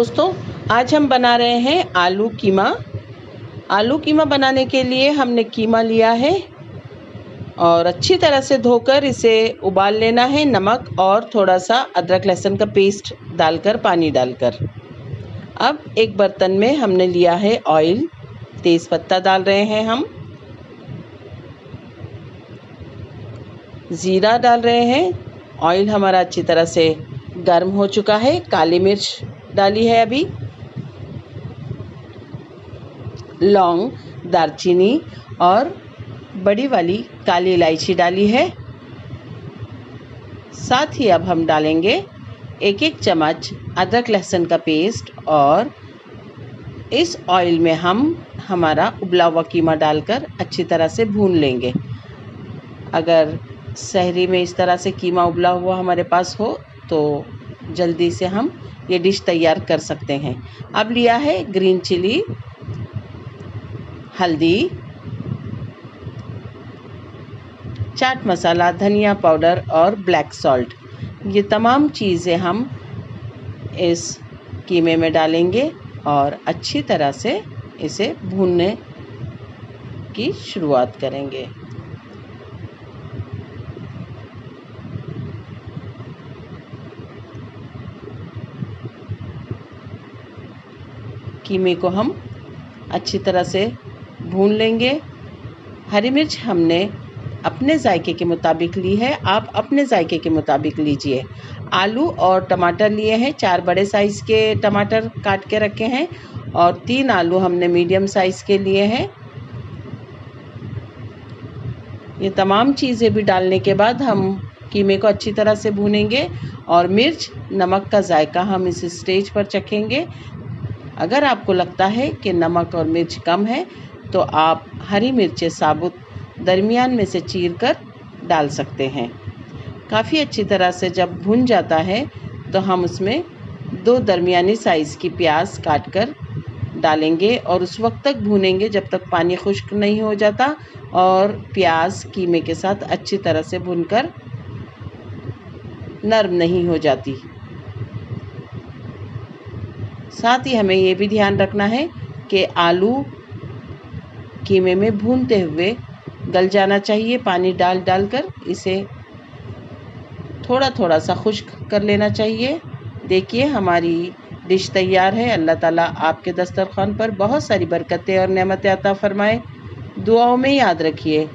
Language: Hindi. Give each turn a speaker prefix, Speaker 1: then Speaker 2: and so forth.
Speaker 1: दोस्तों, आज हम बना रहे हैं आलू कीमा। आलू कीमा बनाने के लिए हमने कीमा लिया है और अच्छी तरह से धोकर इसे उबाल लेना है, नमक और थोड़ा सा अदरक लहसुन का पेस्ट डालकर, पानी डालकर। अब एक बर्तन में हमने लिया है ऑयल, तेज पत्ता डाल रहे हैं हम, ज़ीरा डाल रहे हैं। ऑयल हमारा अच्छी तरह से गर्म हो चुका है। काली मिर्च डाली है अभी, लौंग, दालचीनी और बड़ी वाली काली इलायची डाली है। साथ ही अब हम डालेंगे एक एक चम्मच अदरक लहसुन का पेस्ट और इस ऑयल में हम हमारा उबला हुआ कीमा डालकर अच्छी तरह से भून लेंगे। अगर सहरी में इस तरह से कीमा उबला हुआ हमारे पास हो तो जल्दी से हम ये डिश तैयार कर सकते हैं। अब लिया है ग्रीन चिली, हल्दी, चाट मसाला, धनिया पाउडर और ब्लैक सॉल्ट। ये तमाम चीज़ें हम इस कीमे में डालेंगे और अच्छी तरह से इसे भूनने की शुरुआत करेंगे। कीमे को हम अच्छी तरह से भून लेंगे। हरी मिर्च हमने अपने जायके के मुताबिक ली है, आप अपने जायके के मुताबिक लीजिए। आलू और टमाटर लिए हैं, 4 बड़े साइज़ के टमाटर काट के रखे हैं और 3 आलू हमने मीडियम साइज़ के लिए हैं। ये तमाम चीज़ें भी डालने के बाद हम कीमे को अच्छी तरह से भूनेंगे और मिर्च, नमक का जायका हम इस स्टेज पर चखेंगे। अगर आपको लगता है कि नमक और मिर्च कम है तो आप हरी मिर्चें साबुत दरमियान में से चीरकर डाल सकते हैं। काफ़ी अच्छी तरह से जब भुन जाता है तो हम उसमें 2 दरमियानी साइज़ की प्याज काटकर डालेंगे और उस वक्त तक भूनेंगे जब तक पानी खुश्क नहीं हो जाता और प्याज कीमे के साथ अच्छी तरह से भुनकर नरम नहीं हो जाती। साथ ही हमें ये भी ध्यान रखना है कि आलू कीमे में भूनते हुए गल जाना चाहिए। पानी डालकर इसे थोड़ा थोड़ा सा खुश्क कर लेना चाहिए। देखिए हमारी डिश तैयार है। अल्लाह ताला आपके दस्तरखान पर बहुत सारी बरकतें और नेमतें अता फरमाए। दुआओं में याद रखिए।